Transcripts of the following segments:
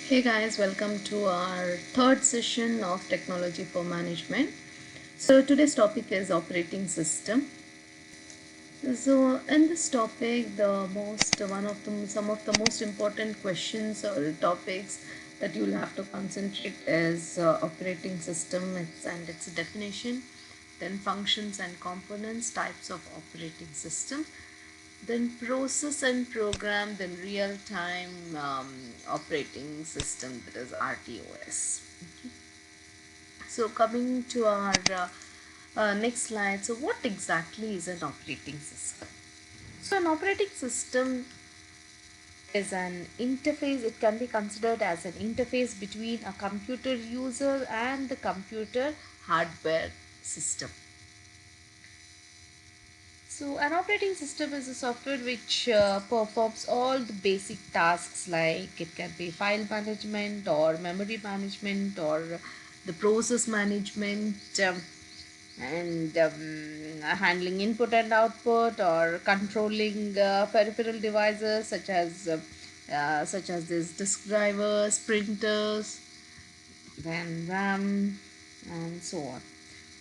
Hey guys, welcome to our third session of Technology for Management. So today's topic is operating system. So in this topic, the most one of the some of the most important questions or topics that you'll have to concentrate is operating system and its definition, then functions and components, types of operating system, then process and program, then real-time operating system, that is RTOS. Okay. So coming to our next slide. So what exactly is an operating system? So an operating system is an interface. It can be considered as an interface between a computer user and the computer hardware system. So an operating system is a software which performs all the basic tasks, like it can be file management or memory management or the process management, and handling input and output, or controlling peripheral devices such as these disk drivers, printers, then RAM, and so on.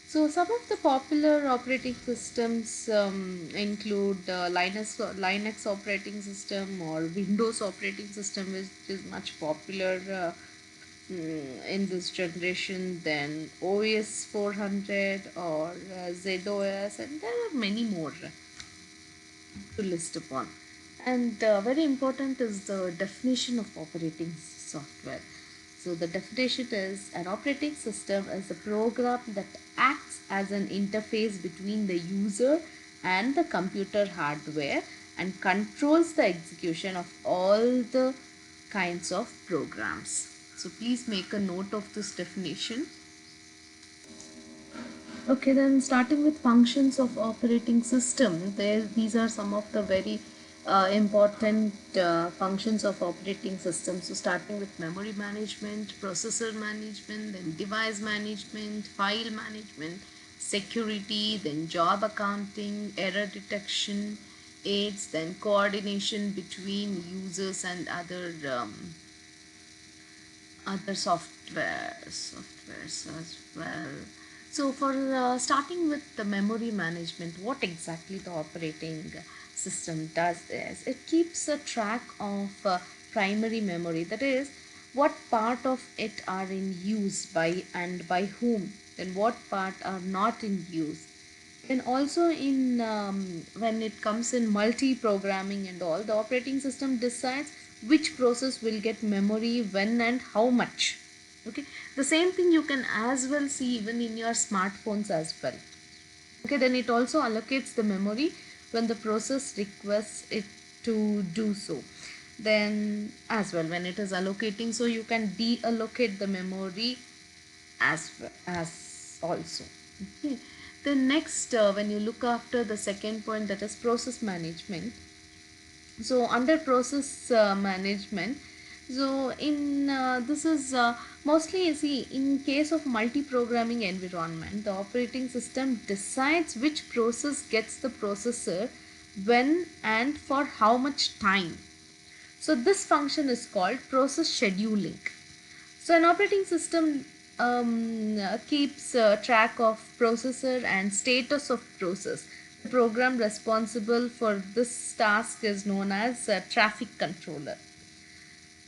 So some of the popular operating systems include Linux operating system or Windows operating system, which is much popular in this generation. Then OS 400 or ZOS, and there are many more to list upon. And very important is the definition of operating software. So the definition is an operating system is a program that acts as an interface between the user and the computer hardware and controls the execution of all the kinds of programs. So please make a note of this definition. Okay, then starting with functions of operating system, these are some of the very important functions of operating system. So starting with memory management, processor management, then device management, file management, security, then job accounting, error detection, aids, then coordination between users and other softwares as well. So for starting with the memory management, what exactly the operating system does is it keeps a track of primary memory, that is what part of it are in use by and by whom, then what part are not in use. And also in when it comes in multi-programming and all, the operating system decides which process will get memory when and how much. Okay, the same thing you can as well see even in your smartphones as well. Okay, then it also allocates the memory when the process requests it to do so. Then as well, when it is allocating, so you can deallocate the memory as also. Okay. Then next, when you look after the second point, that is process management. So under process management, so in this is mostly, you see, in case of multi-programming environment, the operating system decides which process gets the processor when and for how much time. So this function is called process scheduling. So an operating system keeps track of processor and status of process. The program responsible for this task is known as a traffic controller.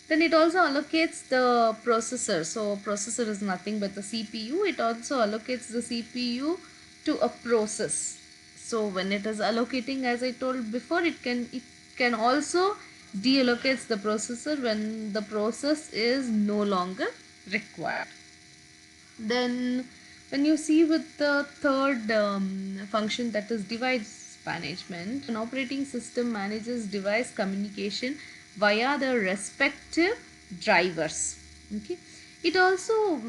Then it also allocates the processor. So processor is nothing but the CPU. It also allocates the CPU to a process. So when it is allocating, as I told before, it can also deallocates the processor when the process is no longer required. Then when you see with the third function, that is device management, an operating system manages device communication via the respective drivers. Okay, it also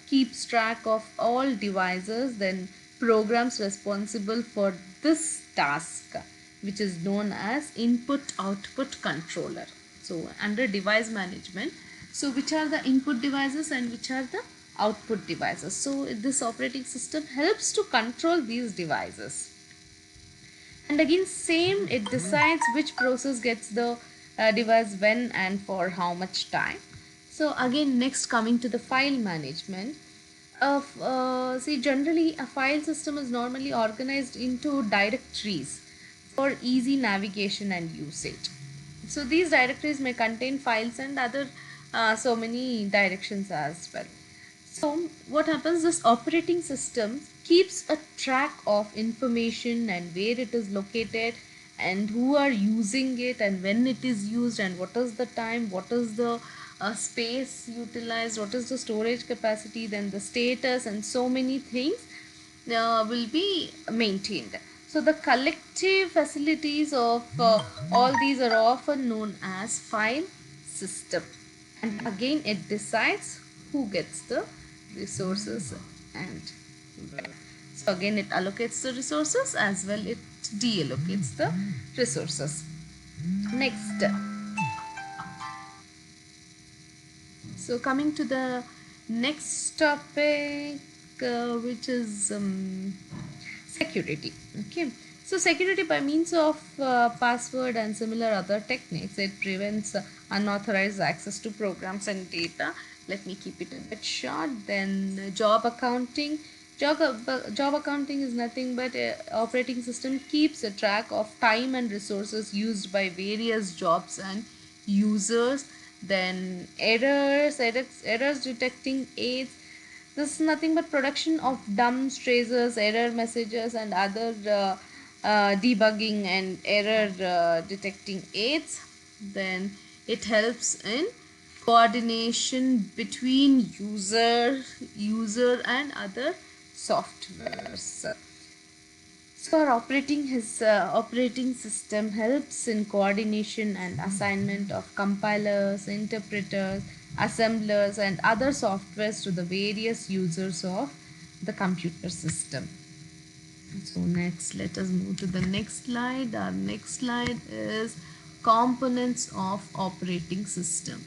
keeps track of all devices, then programs responsible for this task, which is known as input output controller. So under device management, so which are the input devices and which are the output devices. So this operating system helps to control these devices. And again, same, it decides which process gets the device when and for how much time. So again, next coming to the file management. See, generally a file system is normally organized into directories for easy navigation and usage. So these directories may contain files and other so many directions as well. So what happens, this operating system keeps a track of information and where it is located and who are using it and when it is used and what is the time, what is the space utilized, what is the storage capacity, then the status, and so many things will be maintained. So the collective facilities of all these are often known as file system, and again it decides who gets the resources and when. So again it allocates the resources as well it deallocates the resources. Next, so coming to the next topic, which is security. Okay, so security by means of password and similar other techniques, it prevents unauthorized access to programs and data. Let me keep it a bit short. Then job accounting. Job accounting is nothing but operating system keeps a track of time and resources used by various jobs and users. Then errors detecting aids. This is nothing but production of dumps, tracers, error messages, and other debugging and error detecting aids. Then it helps in coordination between user and other softwares. So our operating system helps in coordination and assignment of compilers, interpreters, assemblers, and other softwares to the various users of the computer system. So next, let us move to the next slide. Our next slide is components of operating system.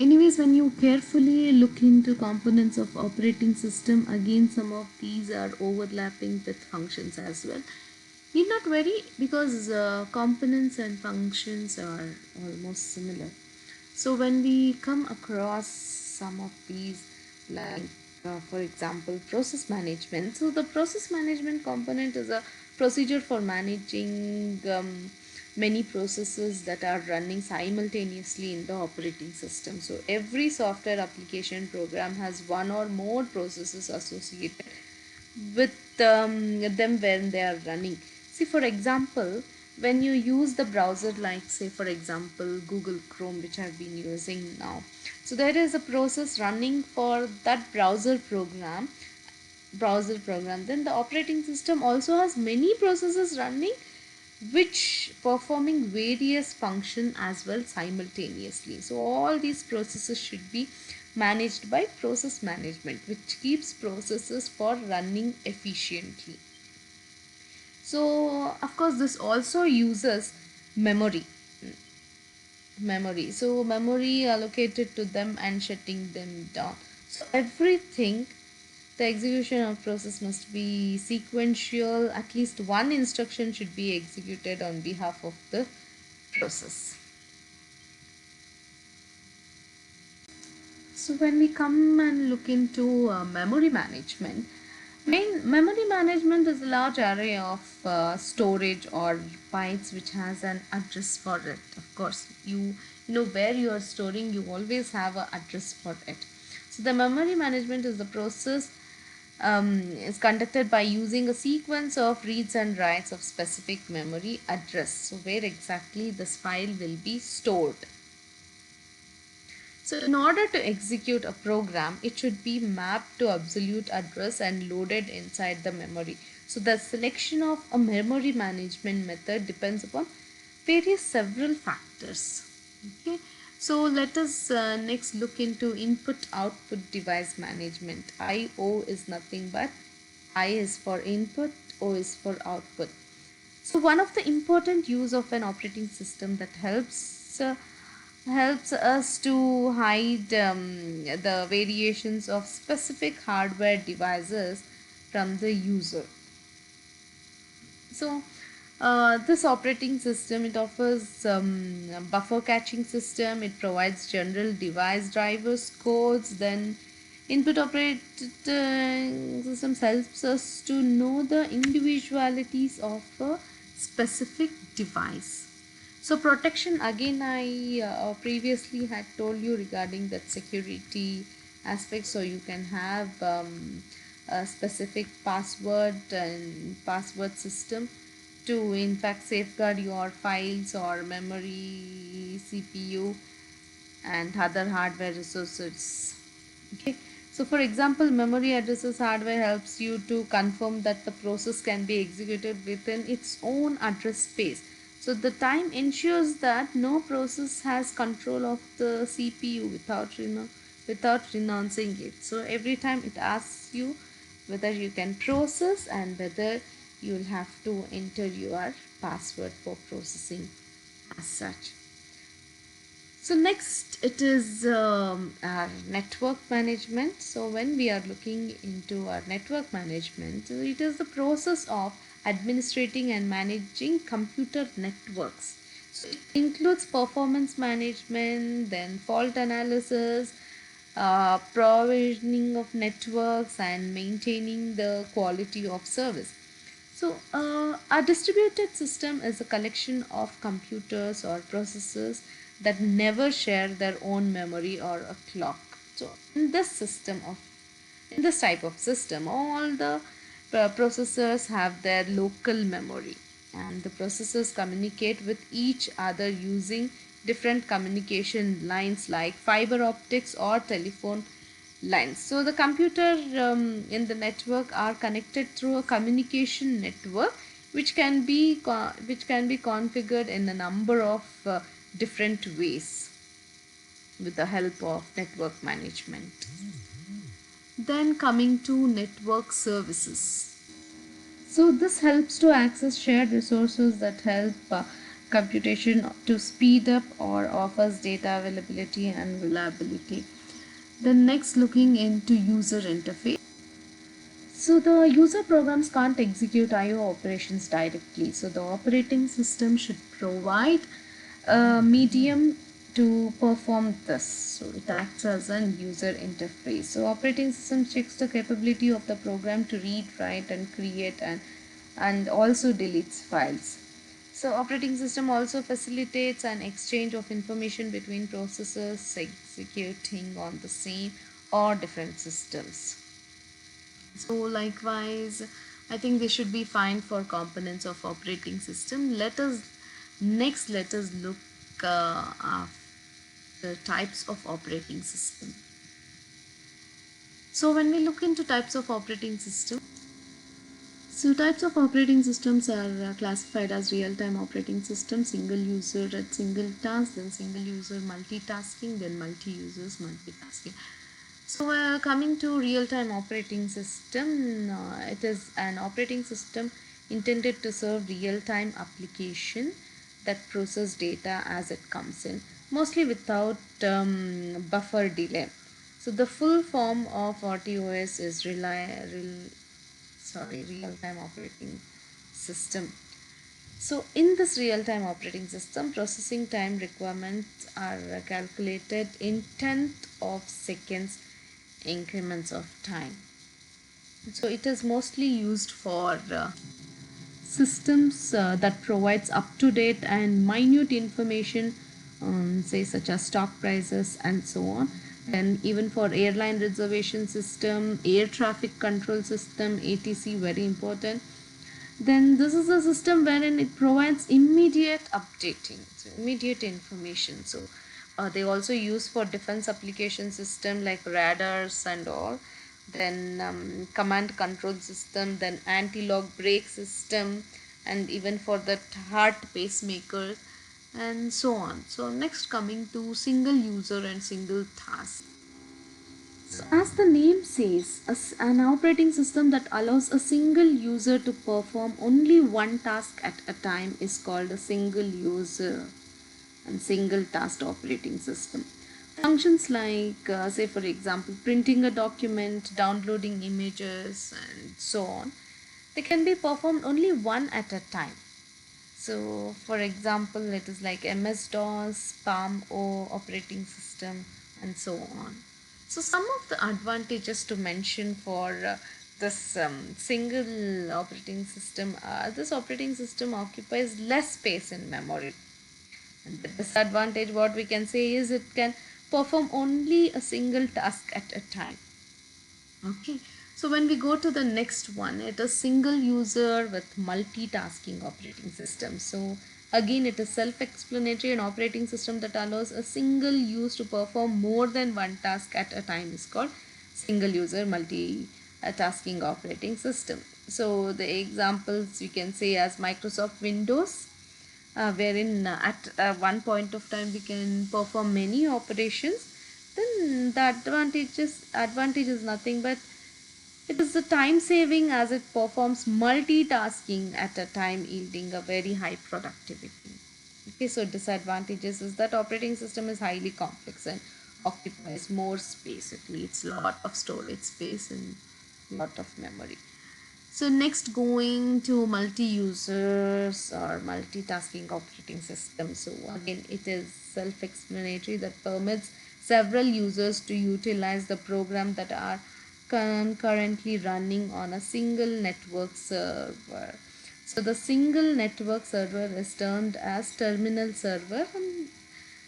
Anyways, when you carefully look into components of operating system, again some of these are overlapping with functions as well. Need not worry, because components and functions are almost similar. So when we come across some of these, like for example process management, so the process management component is a procedure for managing many processes that are running simultaneously in the operating system. So every software application program has one or more processes associated with them when they are running. See, for example, when you use the browser, like say for example Google Chrome, which I've been using now, so there is a process running for that browser program. Then the operating system also has many processes running which performing various function as well simultaneously. So all these processes should be managed by process management, which keeps processes for running efficiently. So of course this also uses memory. So memory allocated to them and shutting them down. So everything, the execution of process must be sequential. At least one instruction should be executed on behalf of the process. So when we come and look into memory management, memory management is a large array of storage or bytes which has an address for it. Of course, you know where you are storing, you always have an address for it. So the memory management is the process is conducted by using a sequence of reads and writes of specific memory address. So where exactly this file will be stored. So in order to execute a program, it should be mapped to absolute address and loaded inside the memory. So the selection of a memory management method depends upon various several factors. Okay. So let us next look into input-output device management. I/O is nothing but I is for input, O is for output. So one of the important use of an operating system that helps us to hide the variations of specific hardware devices from the user. So This operating system, it offers a buffer catching system. It provides general device drivers, codes. Then input operating systems helps us to know the individualities of a specific device. So protection, again, I previously had told you regarding that security aspect. So you can have a specific password and password system to in fact safeguard your files or memory, CPU and other hardware resources. Okay, so for example, memory addresses hardware helps you to confirm that the process can be executed within its own address space. So the time ensures that no process has control of the CPU without renouncing it. So every time it asks you whether you can process and whether you will have to enter your password for processing as such. So next it is our network management. So when we are looking into our network management, it is the process of administrating and managing computer networks. So it includes performance management, then fault analysis, provisioning of networks and maintaining the quality of service. So, a distributed system is a collection of computers or processors that never share their own memory or a clock. So, in this type of system, all the processors have their local memory, and the processors communicate with each other using different communication lines like fiber optics or telephone lines. So the computer in the network are connected through a communication network which can be configured in a number of different ways with the help of network management. Then coming to network services. So this helps to access shared resources that help computation to speed up or offers data availability and reliability. Then next, looking into user interface. So the user programs can't execute IO operations directly. So the operating system should provide a medium to perform this. So it acts as an user interface. So operating system checks the capability of the program to read, write and create and also deletes files. So operating system also facilitates an exchange of information between processors executing on the same or different systems. So likewise, I think they should be fine for components of operating system. Let us look at the types of operating system. So when we look into types of operating system, so types of operating systems are classified as real-time operating system, single user at single task, then single user multitasking, then multi-users multitasking. So coming to real-time operating system, it is an operating system intended to serve real-time application that process data as it comes in, mostly without buffer delay. So the full form of RTOS is real-time operating system. So in this real-time operating system, processing time requirements are calculated in tenth of seconds increments of time. So it is mostly used for systems that provides up-to-date and minute information, say such as stock prices and so on. Then even for airline reservation system, air traffic control system, ATC, very important. Then this is a system wherein it provides immediate updating, so immediate information. So they also use for defense application system like radars and all. Then command control system, then anti-lock brake system, and even for the heart pacemaker and so on. So next, coming to single user and single task. So as the name says, an operating system that allows a single user to perform only one task at a time is called a single user and single task operating system. Functions like, say for example, printing a document, downloading images, and so on, they can be performed only one at a time. So for example, it is like MS-DOS, Palm-O operating system, and so on. So some of the advantages to mention for this single operating system are this operating system occupies less space in memory. And the disadvantage, what we can say, is it can perform only a single task at a time. Okay, so when we go to the next one, it is single user with multitasking operating system. So again, it is self-explanatory. An operating system that allows a single use to perform more than one task at a time is called single user multitasking operating system. So the examples you can say as Microsoft Windows, wherein at one point of time we can perform many operations. Then the advantage is nothing but it is the time saving, as it performs multitasking at a time, yielding a very high productivity. Okay, so disadvantages is that operating system is highly complex and occupies more space. It needs lot of storage space and lot of memory. So next, going to multi-users or multitasking operating system. So again, it is self-explanatory that permits several users to utilize the program that are concurrently running on a single network server. So the single network server is termed as terminal server, and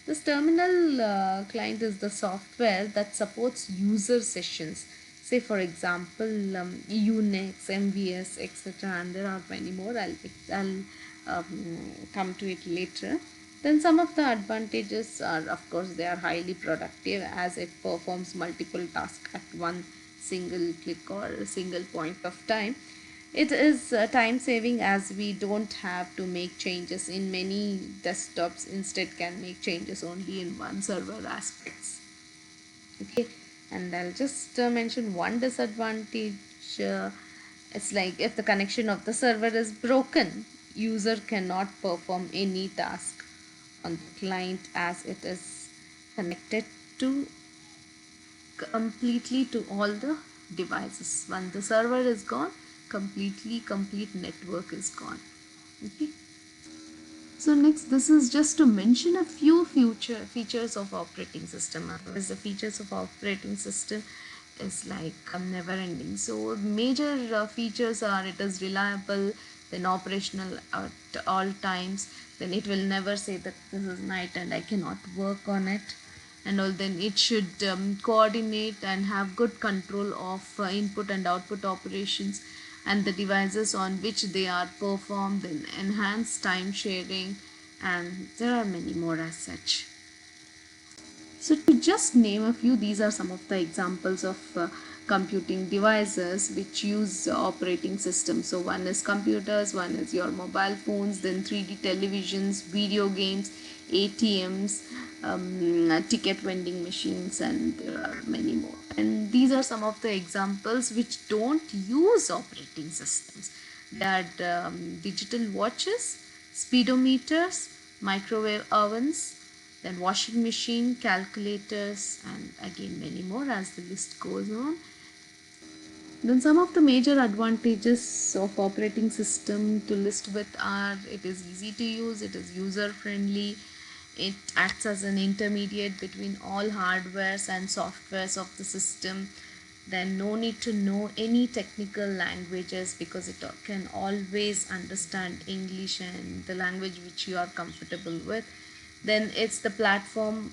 this terminal client is the software that supports user sessions. Say for example, Unix, MVS, etc. And there are many more. I'll come to it later. Then some of the advantages are, of course, they are highly productive as it performs multiple tasks at one single click or a single point of time. It is time saving as we don't have to make changes in many desktops, instead can make changes only in one server aspects. Okay, and I'll just mention one disadvantage. It's like if the connection of the server is broken, user cannot perform any task on the client as it is connected to completely to all the devices. When the server is gone, complete network is gone. Okay. So next, this is just to mention a few future features of operating system. Otherwise, the features of operating system is like never ending. So major features are it is reliable, then operational at all times, then it will never say that this is night and I cannot work on it, and all. Then it should coordinate and have good control of input and output operations and the devices on which they are performed, then enhance time sharing, and there are many more as such. So to just name a few, these are some of the examples of computing devices which use operating systems. So one is computers, one is your mobile phones, then 3D televisions, video games, ATMs, ticket vending machines, and there are many more. And these are some of the examples which don't use operating systems. They are digital watches, speedometers, microwave ovens, then washing machine, calculators, and again many more as the list goes on. Then some of the major advantages of operating system to list with are it is easy to use, it is user friendly, it acts as an intermediate between all hardwares and softwares of the system. Then no need to know any technical languages because it can always understand English and the language which you are comfortable with. Then it's the platform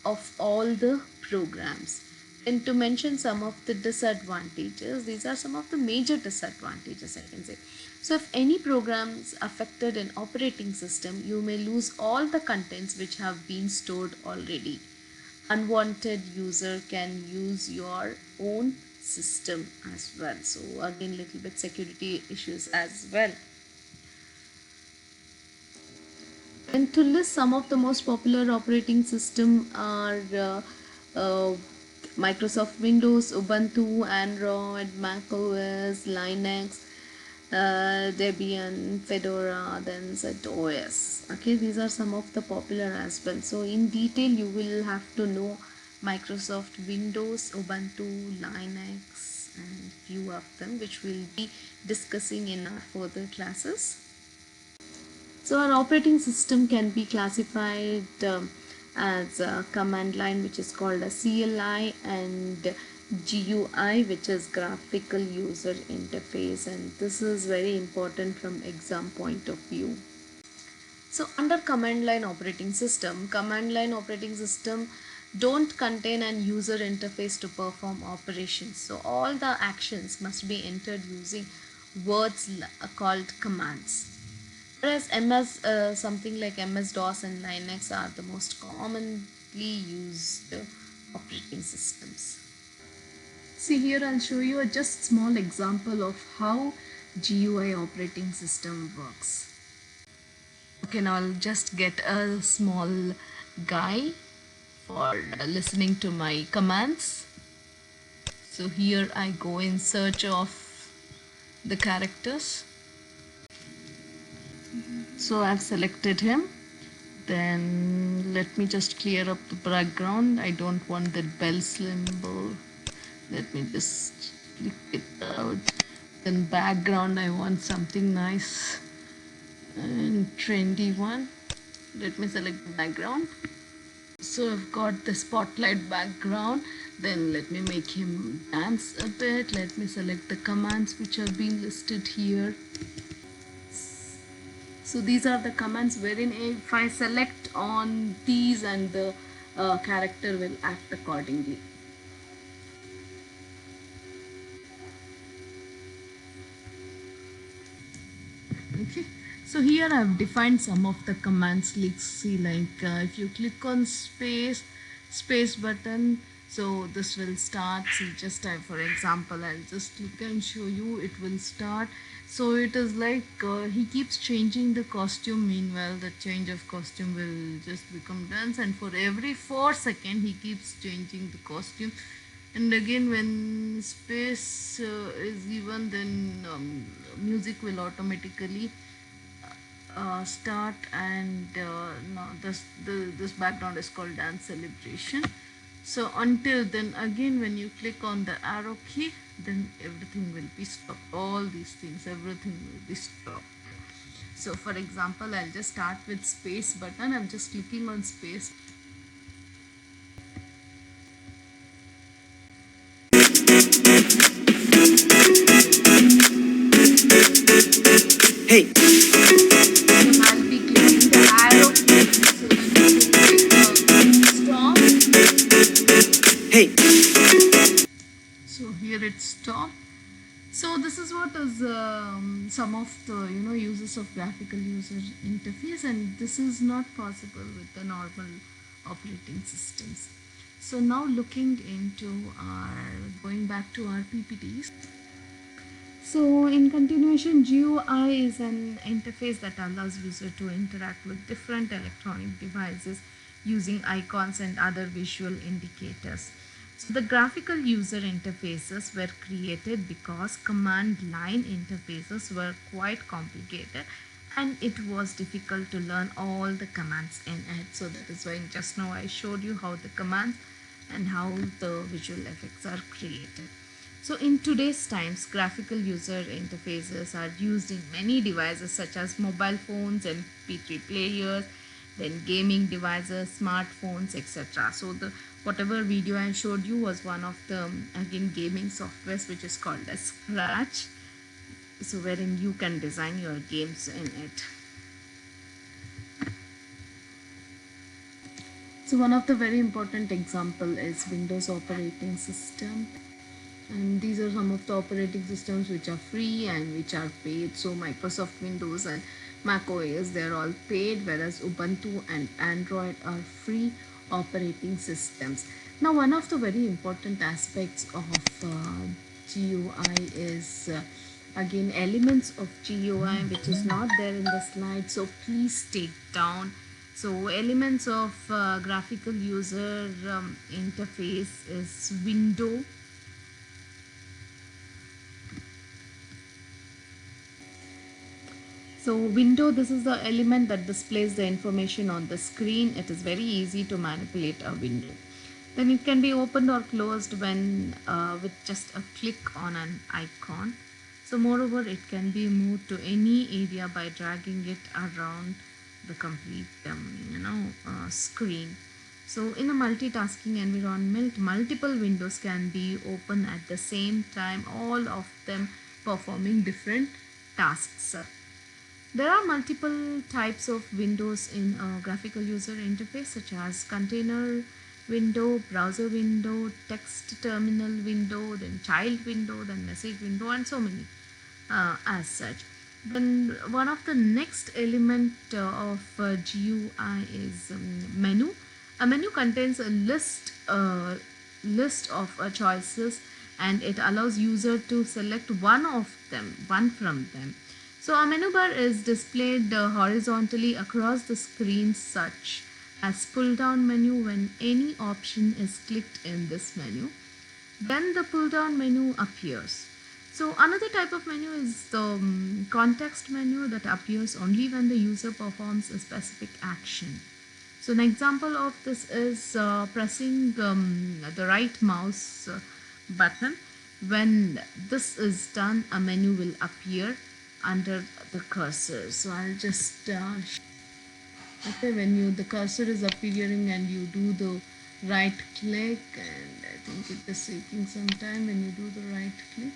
of all the programs. And to mention some of the disadvantages, these are some of the major disadvantages I can say. So if any programs affected an operating system, you may lose all the contents which have been stored already. Unwanted user can use your own system as well. So again, little bit security issues as well. And to list some of the most popular operating system are uh, Microsoft Windows, Ubuntu, Android, Mac OS, Linux, Debian, Fedora, then ZOS. Okay, these are some of the popular as well. So in detail, you will have to know Microsoft Windows, Ubuntu, Linux, and few of them, which we'll be discussing in our further classes. So our operating system can be classified as a command line, which is called a CLI, and GUI, which is graphical user interface, and this is very important from exam point of view. So under command line operating system don't contain an user interface to perform operations. So all the actions must be entered using words called commands. Whereas something like MS-DOS and Linux are the most commonly used operating systems. See here, I'll show you a just small example of how GUI operating system works. Okay, now I'll just get a small guy for listening to my commands. So here I go in search of the characters. So I've selected him. Then let me just clear up the background. I don't want that bell symbol. Let me just click it out. Then background, I want something nice and trendy one. Let me select the background. So I've got the spotlight background. Then let me make him dance a bit. Let me select the commands which are being listed here. So these are the commands wherein if I select on these, and the character will act accordingly. Okay, so here I've defined some of the commands. Let's see, like if you click on space button, so this will start. See, just for example, I'll just click and show you, it will start. So it is like he keeps changing the costume. Meanwhile, the change of costume will just become dance, and for every 4 seconds he keeps changing the costume. And again, when space is given, then music will automatically start, and no, this background is called dance celebration. So until then, again when you click on the arrow key, then everything will be stopped. All these things, everything will be stopped. So for example, I'll just start with space button. I'm just clicking on space. Hey. Then I'll be clicking the arrow key so that it will stop. Hey. So here it stopped. So this is what is some of the uses of graphical user interface, and this is not possible with the normal operating systems. So now looking into going back to our PPTs. So in continuation, GUI is an interface that allows user to interact with different electronic devices using icons and other visual indicators. So the graphical user interfaces were created because command line interfaces were quite complicated, and it was difficult to learn all the commands in it. So that is why just now I showed you how the commands and how the visual effects are created. So in today's times, graphical user interfaces are used in many devices such as mobile phones, MP3 players, then gaming devices, smartphones, etc. So the whatever video I showed you was one of the again gaming softwares, which is called as Scratch. So wherein you can design your games in it. So one of the very important example is Windows operating system. And these are some of the operating systems which are free and which are paid. So Microsoft Windows and Mac OS, they're all paid, whereas Ubuntu and Android are free operating systems. Now one of the very important aspects of GUI is again elements of GUI, which is not there in the slide, so please take down. So elements of graphical user interface is window. So window, this is the element that displays the information on the screen. It is very easy to manipulate a window. Then it can be opened or closed when with just a click on an icon. So moreover, it can be moved to any area by dragging it around the complete screen. So in a multitasking environment, multiple windows can be open at the same time, all of them performing different tasks. There are multiple types of windows in a graphical user interface, such as container window, browser window, text terminal window, then child window, then message window, and so many as such. Then one of the next element of GUI is menu. A menu contains a list of choices, and it allows user to select one from them. So a menu bar is displayed horizontally across the screen, such as pull down menu. When any option is clicked in this menu, then the pull down menu appears. So another type of menu is the context menu that appears only when the user performs a specific action. So an example of this is pressing the right mouse button. When this is done, a menu will appear under the cursor. So I'll just okay, when the cursor is appearing and you do the right click, and I think it is taking some time. When you do the right click,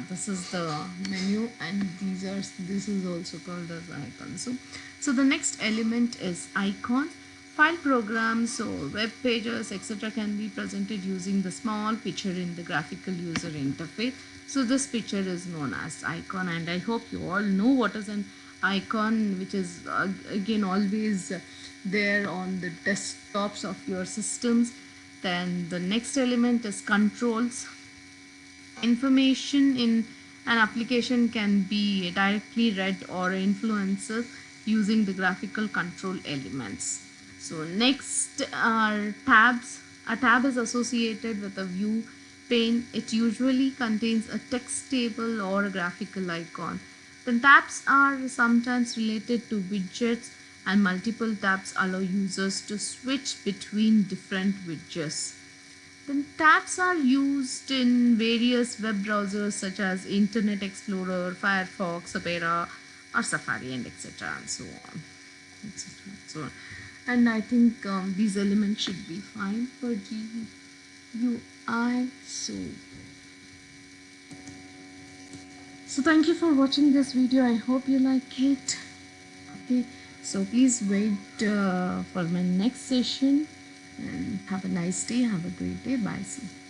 this is the menu, and this is also called as icon. So the next element is icon. File programs or web pages, etc., can be presented using the small picture in the graphical user interface. So this picture is known as icon, and I hope you all know what is an icon, which is again always there on the desktops of your systems. Then the next element is controls. Information in an application can be directly read or influenced using the graphical control elements. So next are tabs. A tab is associated with a view pane. It usually contains a text table or a graphical icon. Then tabs are sometimes related to widgets, and multiple tabs allow users to switch between different widgets. Then tabs are used in various web browsers such as Internet Explorer, Firefox, Opera, or Safari, and etc. and so on. etc. So on. And I think these elements should be fine for GUI. So thank you for watching this video. I hope you like it. Okay, so please wait for my next session, and have a nice day. Have a great day. Bye. See you.